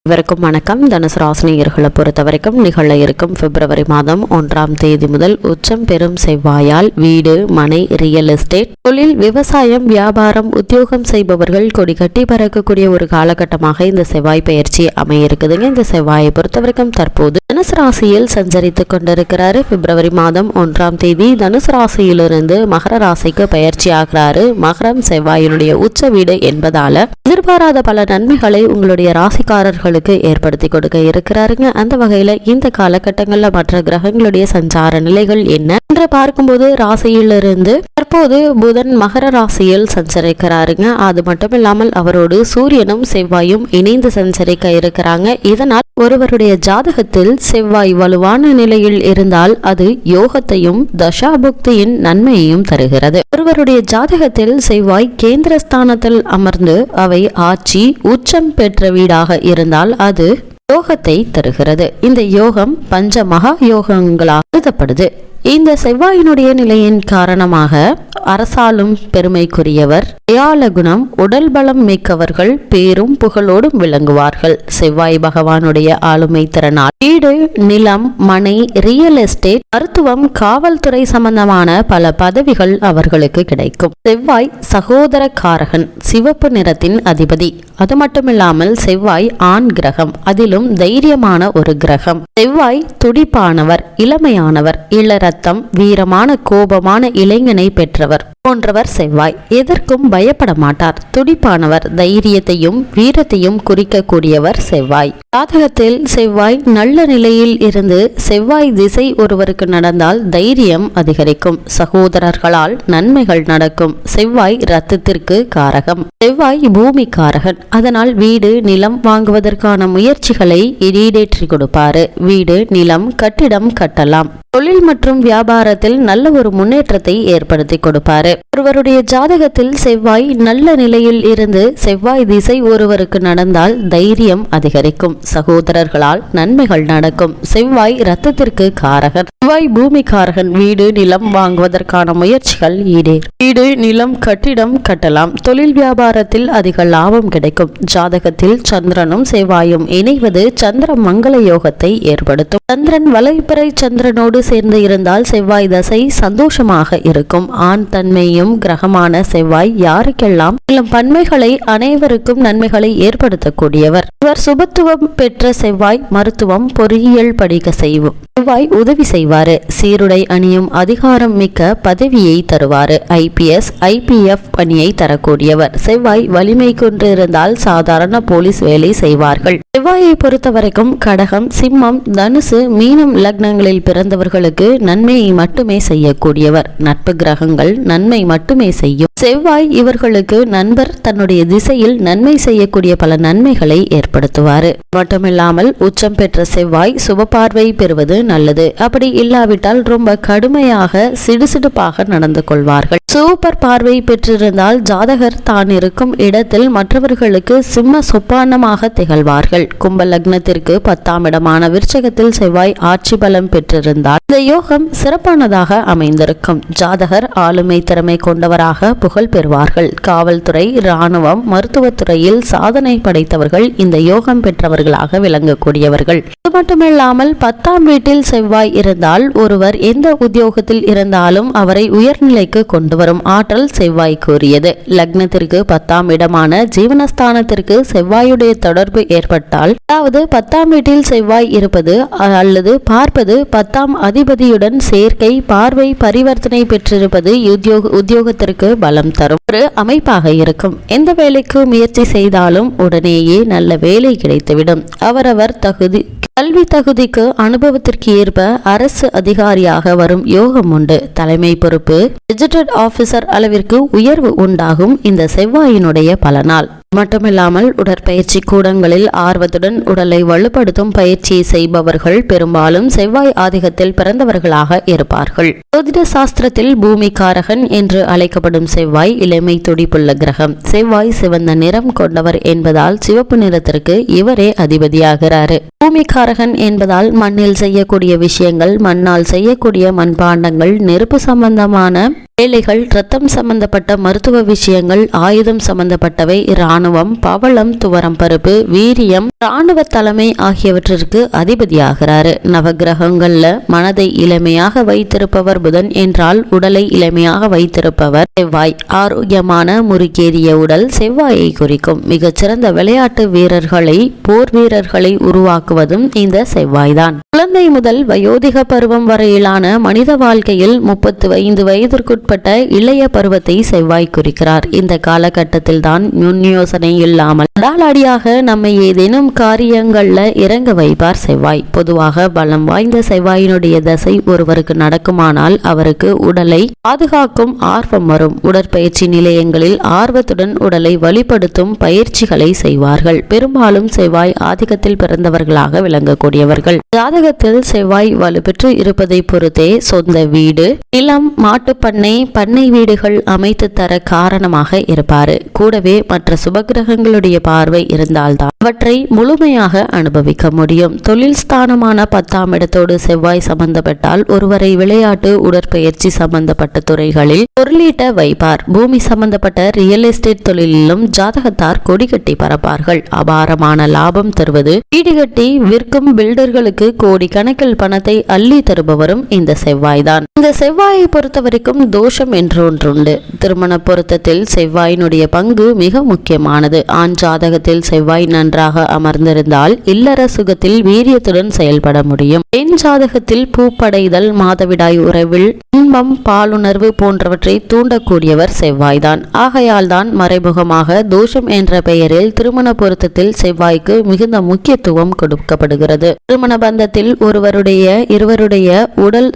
இவருக்கும் வணக்கம். தனுசு ராசினியர்களை பொறுத்த வரைக்கும் நிகழ இருக்கும் பிப்ரவரி மாதம் 1ஆம் தேதி முதல் உச்சம் பெறும் செவ்வாயால் வீடு, மனை, ரியல் எஸ்டேட், தொழில், விவசாயம், வியாபாரம், உத்தியோகம் செய்பவர்கள் கொடி கட்டி பறக்கக்கூடிய ஒரு காலகட்டமாக இந்த செவ்வாய் பயிற்சி அமைய இருக்குதுங்க. இந்த செவ்வாயை பொறுத்த வரைக்கும் தற்போது தனுசு ராசியில் சஞ்சரித்துக் கொண்டிருக்கிறாரு. பிப்ரவரி மாதம் 1ஆம் தேதி தனுசு ராசியிலிருந்து மகர ராசிக்கு பயிற்சி ஆகிறாரு. மகரம் செவ்வாயினுடைய உச்ச வீடு என்பதால எதிர்பாராத பல நன்மைகளை உங்களுடைய ராசிக்காரர்கள் ஏற்படுத்தி கொடுக்க இருக்கிறாருங்க. அந்த வகையில இந்த காலகட்டங்கள்ல மற்ற கிரகங்களுடைய சஞ்சார நிலைகள் என்ன என்று பார்க்கும்போது ராசியிலிருந்து தற்போது புதன் மகர ராசியில் சஞ்சரிக்கிறாருங்க. அது மட்டும் இல்லாமல் அவரோடு சூரியனும் செவ்வாயும் இணைந்து சஞ்சரிக்க இருக்கிறாங்க. இதனால் ஒருவருடைய ஜாதகத்தில் செவ்வாய் வலுவான நிலையில் இருந்தால் அது யோகத்தையும் தசாபுக்தியின் நன்மையையும் தருகிறது. ஒருவருடைய ஜாதகத்தில் செவ்வாய் கேந்திரஸ்தானத்தில் அமர்ந்து அவை ஆட்சி உச்சம் பெற்ற வீடாக இருந்தால் அது யோகத்தை தருகிறது. இந்த யோகம் பஞ்ச மகா யோகங்களாக கருதப்படுது. இந்த செவ்வாயினுடைய நிலையின் காரணமாக அரசாலும் பெருமைக்குரியவர், தயால குணம், உடல் பலம் மிக்கவர்கள் பேரும் புகழோடும் விளங்குவார்கள். செவ்வாய் பகவானுடைய ஆளுமை திறனால் வீடு, நிலம், மனை, ரியல் எஸ்டேட், மருத்துவம், காவல்துறை சம்பந்தமான பல பதவிகள் அவர்களுக்கு கிடைக்கும். செவ்வாய் சகோதர காரகன், சிவப்பு நிறத்தின் அதிபதி. அது மட்டுமில்லாமல் செவ்வாய் ஆண் கிரகம், அதிலும் தைரியமான ஒரு கிரகம். செவ்வாய் துடிப்பானவர், இளமையானவர், இளரத்தம், வீரமான கோபமான இளைஞனை பெற்றவர் போன்றவர் செவ்வாய். எதற்கும் பயப்பட மாட்டார். துடிப்பானவர், தைரியத்தையும் வீரத்தையும் குறிக்கக்கூடியவர் செவ்வாய். ஜாதகத்தில் செவ்வாய் நல்ல நிலையில் இருந்து செவ்வாய் திசை ஒருவருக்கு நடந்தால் தைரியம் அதிகரிக்கும். சகோதரர்களால் நன்மைகள் நடக்கும். செவ்வாய் ரத்தத்திற்கு காரகம். செவ்வாய் பூமி காரகன். அதனால் வீடு, நிலம் வாங்குவதற்கான முயற்சிகளை ஈடேற்றி கொடுப்பாரு. வீடு, நிலம், கட்டிடம் கட்டலாம். தொழில் மற்றும் வியாபாரத்தில் நல்ல ஒரு முன்னேற்றத்தை ஏற்படுத்தி கொடுப்பாரு. ஒருவருடைய ஜாதகத்தில் செவ்வாய் நல்ல நிலையில் இருந்து செவ்வாய் திசை ஒருவருக்கு நடந்தால் தைரியம் அதிகரிக்கும். சகோதரர்களால் நன்மைகள் நடக்கும். செவ்வாய் ரத்தத்திற்கு காரகன். செவ்வாய் பூமி காரகன். வீடு, நிலம் வாங்குவதற்கான முயற்சிகள் ஈடேறும். வீடு, நிலம், கட்டிடம் கட்டலாம். தொழில் வியாபாரத்தில் அதிக லாபம் கிடைக்கும். ஜாதகத்தில் சந்திரனும் செவ்வாயும் இணைவது சந்திர மங்கள யோகத்தை ஏற்படுத்தும். சந்திரன் வளைப்பிறை சந்திரனோடு சேர்ந்து இருந்தால் செவ்வாய் தசை சந்தோஷமாக இருக்கும். ஆண் தன்மையும் கிரகமான செவ்வாய் யாருக்கெல்லாம் பன்மைகளை அனைவருக்கும் நன்மைகளை ஏற்படுத்தக்கூடியவர். இவர் சுபத்துவம் பெற்ற செவ்வாய் மருத்துவம், பொறியியல் படிக்க செய்வோம். செவ்வாய் உதவி செய்வாரு. சீருடை அணியும் அதிகாரம் மிக்க பதவியை தருவாரு. IPS, IPF பணியை தரக்கூடியவர். செவ்வாய் வலிமை கொண்டிருந்தால் சாதாரண போலீஸ் வேலை செய்வார்கள். செவ்வாயை பொறுத்த வரைக்கும் கடகம், சிம்மம், தனுசு, மீனம் லக்னங்களில் பிறந்தவர்களுக்கு நன்மையை மட்டுமே செய்யக்கூடியவர். நட்பு கிரகங்கள் நன்மை மட்டுமே செய்யும். செவ்வாய் இவர்களுக்கு நண்பர். தன்னுடைய திசையில் நன்மை செய்யக்கூடிய பல நன்மைகளை ஏற்படுத்துவாரு. மட்டுமில்லாமல் உச்சம் பெற்ற செவ்வாய் சுப பார்வை பெறுவது நல்லது. அப்படி இல்லாவிட்டால் ரொம்ப கடுமையாக சிடுசிடுப்பாக நடந்து கொள்வார்கள். சூப்பர் பார்வை பெற்றிருந்தால் ஜாதகர் தான் இருக்கும் இடத்தில் மற்றவர்களுக்கு சிம்ம சொப்பானமாக திகழ்வார்கள். கும்ப லக்னத்திற்கு 10ஆம் இடமான விருச்சகத்தில் செவ்வாய் ஆட்சி பலம் பெற்றிருந்தால் இந்த யோகம் சிறப்பானதாக அமைந்திருக்கும். ஜாதகர் ஆளுமை திறமை கொண்டவராக புகழ் பெறுவார்கள். காவல்துறை, இராணுவம், மருத்துவத்துறையில் சாதனை படைத்தவர்கள் இந்த யோகம் பெற்றவர்களாக விளங்கக்கூடியவர்கள். இது மட்டுமில்லாமல் 10ஆம் வீட்டில் செவ்வாய் இருந்தால் ஒருவர் எந்த உத்தியோகத்தில் இருந்தாலும் அவரை உயர்நிலைக்கு கொண்டு வரும் ஆற்றல் செவ்வாய் கூறியது. லக்னத்திற்கு 10ஆம் இடமான ஜீவனஸ்தானத்திற்கு செவ்வாயுடைய தொடர்பு ஏற்பட்டால், அதாவது 10ஆம் வீட்டில் செவ்வாய் இருப்பது அல்லது பார்ப்பது 10ஆம் அதிபதியுடன் சேர்க்கை, பார்வை, பரிவர்த்தனை பெற்றிருப்பது உத்தியோகத்திற்கு பலம் தரும் ஒரு அமைப்பாக இருக்கும். எந்த வேலைக்கு முயற்சி செய்தாலும் உடனேயே நல்ல வேலை கிடைத்துவிடும். அவரவர் தகுதி, கல்வி தகுதிக்கு, அனுபவத்திற்கு ஏற்ப அரசு அதிகாரியாக வரும் யோகம் உண்டு. தலைமை பொறுப்பு, கெஜெட்டட் ஆபீசர் அளவிற்கு உயர்வு உண்டாகும் இந்த செவ்வாயினுடைய பலனால். மட்டுமில்லாமல் உடற்பயிற்சி கூடங்களில் ஆர்வத்துடன் உடலை வலுப்படுத்தும் பயிற்சியை செய்பவர்கள் பெரும்பாலும் செவ்வாய் ஆதிக்கத்தில் பிறந்தவர்களாக இருப்பார்கள். ஜோதிட சாஸ்திரத்தில் பூமி காரகன் என்று அழைக்கப்படும் செவ்வாய் இளமை துடிப்புள்ள கிரகம். செவ்வாய் சிவந்த நிறம் கொண்டவர் என்பதால் சிவப்பு நிறத்திற்கு இவரே அதிபதியாகிறாரு. பூமி காரகன் என்பதால் மண்ணில் செய்யக்கூடிய விஷயங்கள், மண்ணால் செய்யக்கூடிய மண்பாண்டங்கள், நெருப்பு சம்பந்தமான வேலைகள், ரத்தம் சம்பந்தப்பட்ட மருத்துவ விஷயங்கள், ஆயுதம் சம்பந்தப்பட்டவை, இராணுவ இராணுவம், பவளம், துவரம் பருப்பு, வீரியம், இராணுவ தலைமை ஆகியவற்றிற்கு அதிபதியாகிறாரு. நவகிரகங்கள்ல மனதை இளமையாக வைத்திருப்பவர் புதன் என்றால் உடலை இளமையாக வைத்திருப்பவர் செவ்வாய். ஆரோக்கியமான முறுக்கேறிய உடல் செவ்வாயை குறிக்கும். மிகச்சிறந்த விளையாட்டு வீரர்களை, போர் வீரர்களை உருவாக்குவதும் இந்த செவ்வாய்தான். குழந்தை முதல் வயோதிக பருவம் வரையிலான மனித வாழ்க்கையில் 35 வயதிற்குட்பட்ட இளைய பருவத்தை செவ்வாய் குறிக்கிறார். இந்த காலகட்டத்தில் தான் முன் யோசனை இல்லாமல் அடாலடியாக நம்மை ஏதேனும் காரியங்கள்ல இறங்க வைப்பார் செவ்வாய். பொதுவாக பலம் வாய்ந்த செவ்வாயினுடைய தசை ஒருவருக்கு நடக்குமானால் அவருக்கு உடலை பாதுகாக்கும் ஆர்வம் வரும். உடற்பயிற்சி நிலையங்களில் ஆர்வத்துடன் உடலை வழிபடுத்தும் பயிற்சிகளை செய்வார்கள். பெரும்பாலும் செவ்வாய் ஆதிக்கத்தில் பிறந்தவர்களாக விளங்கக்கூடியவர்கள். ஜாதகத்தில் செவ்வாய் வலுப்பெற்று இருப்பதை பொறுத்தே சொந்த வீடு, நிலம், மாட்டுப்பண்ணை, பண்ணை வீடுகள் அமைத்து தர காரணமாக இருப்பாரு. கூடவே மற்ற சுபகிரகங்களுடைய பார்வை இருந்தால்தான் அவற்றை முழுமையாக அனுபவிக்க முடியும். தொழில் ஸ்தானமான 10ஆம் இடத்தோடு செவ்வாய் சம்பந்தப்பட்டால் ஒருவரை விளையாட்டு, உடற்பயிற்சி சம்பந்தப்பட்ட துறைகளில் பொருளீட்ட வைப்பார். பூமி சம்பந்தப்பட்ட ரியல் எஸ்டேட் தொழிலிலும் ஜாதகத்தார் கொடி கட்டி பரப்பார்கள். அபாரமான லாபம் தருவது, வீடு கட்டி விற்கும் பில்டர்களுக்கு கோடி கணக்கில் பணத்தை அள்ளி தருபவரும் இந்த செவ்வாய்தான். இந்த செவ்வாயை பொறுத்த வரைக்கும் தோஷம் என்று ஒன்றுண்டு. திருமண பொருத்தத்தில் செவ்வாயினுடைய பங்கு மிக முக்கியமானது. ஆண் ஜாதகத்தில் செவ்வாய் நன்றாக அமர்ந்திருந்தால் இல்லற சுகத்தில் வீரியத்துடன் செயல்பட முடியும். பெண் ஜாதகத்தில் பூப்படைதல், மாதவிடாய் உறவில் இன்பம், பாலுணர்வு போன்றவற்றை தூண்டக்கூடியவர் செவ்வாய்தான். ஆகையால் தான் மறைமுகமாக தோஷம் என்ற பெயரில் திருமண பொருத்தத்தில் செவ்வாய்க்கு மிகுந்த முக்கியத்துவம் கொடுக்கப்படுகிறது. திருமண பந்தத்தில் இருவருடைய உடல்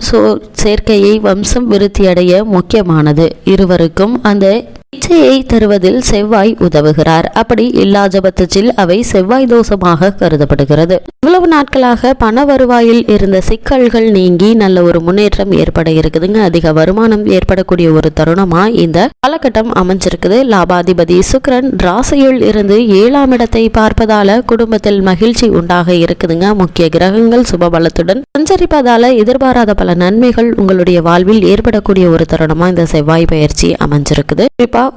சேர்க்கையை வம்சம் விருத்தியடைய முக்கியமானது. இருவருக்கும் அந்த இச்சையை தருவதில் செவ்வாய் உதவுகிறார். அப்படி இல்லாத பட்சத்தில் அவை செவ்வாய் தோஷமாக கருதப்படுகிறது. இவ்வளவு நாட்களாக பண வருவாயில் இருந்த சிக்கல்கள் நீங்கி நல்ல ஒரு முன்னேற்றம் ஏற்பட இருக்குதுங்க. அதிக வருமானம் ஏற்படக்கூடிய ஒரு தருணமா இந்த காலகட்டம் அமைஞ்சிருக்குது. லாபாதிபதி சுக்கிரன் ராசியில் இருந்து 7ஆம் இடத்தை பார்ப்பதால குடும்பத்தில் மகிழ்ச்சி உண்டாக இருக்குதுங்க. முக்கிய கிரகங்கள் சுபபலத்துடன் சஞ்சரிப்பதால எதிர்பாராத பல நன்மைகள் உங்களுடைய வாழ்வில் ஏற்படக்கூடிய ஒரு தருணமா இந்த செவ்வாய் பயிற்சி அமைஞ்சிருக்குது.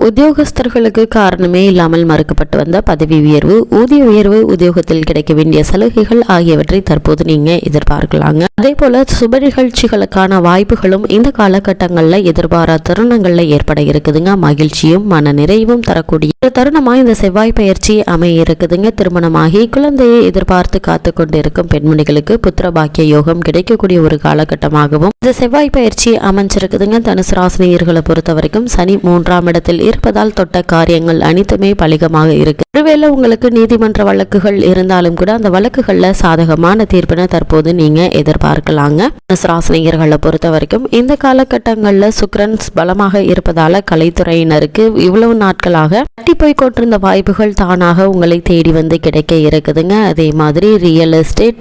உத்தியோகஸ்தர்களுக்கு காரணமே இல்லாமல் மறுக்கப்பட்டு வந்த பதவி உயர்வு, ஊதிய உயர்வு, உத்தியோகத்தில் கிடைக்க வேண்டிய சலுகைகள் ஆகியவற்றை தற்போது நீங்க எதிர்பார்க்கலாங்க. அதே போல சுப நிகழ்ச்சிகளுக்கான வாய்ப்புகளும் இந்த காலகட்டங்கள்ல எதிர்பாராத தருணங்கள்ல ஏற்பட இருக்குதுங்க. மகிழ்ச்சியும் மன நிறைவும் தரக்கூடிய ஒரு தருணமா இந்த செவ்வாய் பயிற்சி அமைய இருக்குதுங்க. திருமணமாகி குழந்தையை எதிர்பார்த்து காத்து கொண்டிருக்கும் பெண்மணிகளுக்கு புத்திர பாக்கிய யோகம் கிடைக்கக்கூடிய ஒரு காலகட்டமாகவும் இந்த செவ்வாய் பயிற்சி அமைஞ்சிருக்குதுங்க. தனுசு ராசினியர்களை பொறுத்த வரைக்கும் சனி 3ஆம் இடத்தில் இருப்பதால் தொட்ட காரியங்கள் அனைத்துமே பலிகமாக இருக்கு. ஒருவேளை உங்களுக்கு நீதிமன்ற வழக்குகள் இருந்தாலும் கூட அந்த வழக்குகள்ல சாதகமான தீர்ப்பினை தற்போது நீங்க எதிர்பார்க்கலாங்க. ராசினியர்களை பொறுத்த வரைக்கும் இந்த காலகட்டங்கள்ல சுக்கிரன் பலமாக இருப்பதால கலைத்துறையினருக்கு இவ்வளவு நாட்களாக தட்டி போய் கொண்டிருந்த வாய்ப்புகள் தானாக உங்களை தேடி வந்து கிடைக்க இருக்குதுங்க. அதே மாதிரி ரியல் எஸ்டேட்,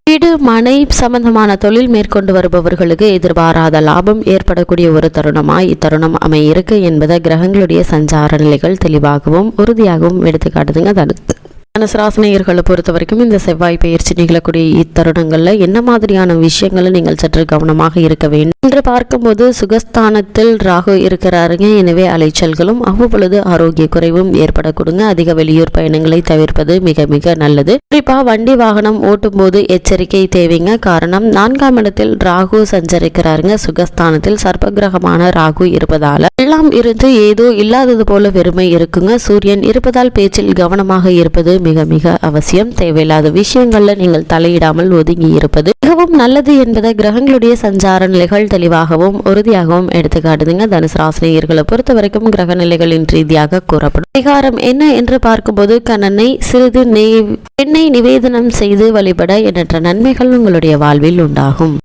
வீடு, மனை சம்பந்தமான தொழில் மேற்கொண்டு வருபவர்களுக்கு எதிர்பாராத லாபம் ஏற்படக்கூடிய ஒரு தருணமாய் இத்தருணம் அமையிருக்கு என்பதை கிரகங்களுடைய சஞ்சார நிலைகள் தெளிவாகவும் உறுதியாகவும் எடுத்துக்காட்டுதுங்க. தனுசு ராசினியர்களை பொறுத்த வரைக்கும் இந்த செவ்வாய் பயிற்சி நிகழக்கூடிய இத்தருணங்கள்ல என்ன மாதிரியான விஷயங்களை நீங்கள் சற்று கவனமாக இருக்க வேண்டும் என்று பார்க்கும்போது, சுகஸ்தானத்தில் ராகு இருக்கிறாருங்க. எனவே அலைச்சல்களும் அவ்வப்பொழுது ஆரோக்கிய குறைவும் ஏற்படக்கூடுங்க. அதிக வெளியூர் பயணங்களை தவிர்ப்பது மிக மிக நல்லது. குறிப்பா வண்டி வாகனம் ஓட்டும் போது எச்சரிக்கை தேவைங்க. காரணம் 4ஆம் இடத்தில் ராகு சஞ்சரிக்கிறாருங்க. சுகஸ்தானத்தில் சர்ப்பகிரகமான ராகு இருப்பதால எல்லாம் இருந்து ஏதோ இல்லாதது போல வெறுமை இருக்குங்க. சூரியன் இருப்பதால் பேச்சில் கவனமாக இருப்பது மிக மிக அவசியம். தேவையில்லாத விஷயங்கள்ல நீங்கள் தலையிடாமல் ஒதுங்கி இருப்பது மிகவும் நல்லது என்பதை கிரகங்களுடைய சஞ்சார நிலைகள் தெளிவாகவும் உறுதியாகவும் எடுத்துக்காட்டுதுங்க. தனுசு ராசினியர்களை பொறுத்த வரைக்கும் கிரக நிலைகளின் ரீதியாக கூறப்படும் பரிகாரம் என்ன என்று பார்க்கும்போது, கண்ணனை சிறிது எண்ணெய் நிவேதனம் செய்து வழிபட எண்ணற்ற நன்மைகள் உங்களுடைய வாழ்வில் உண்டாகும்.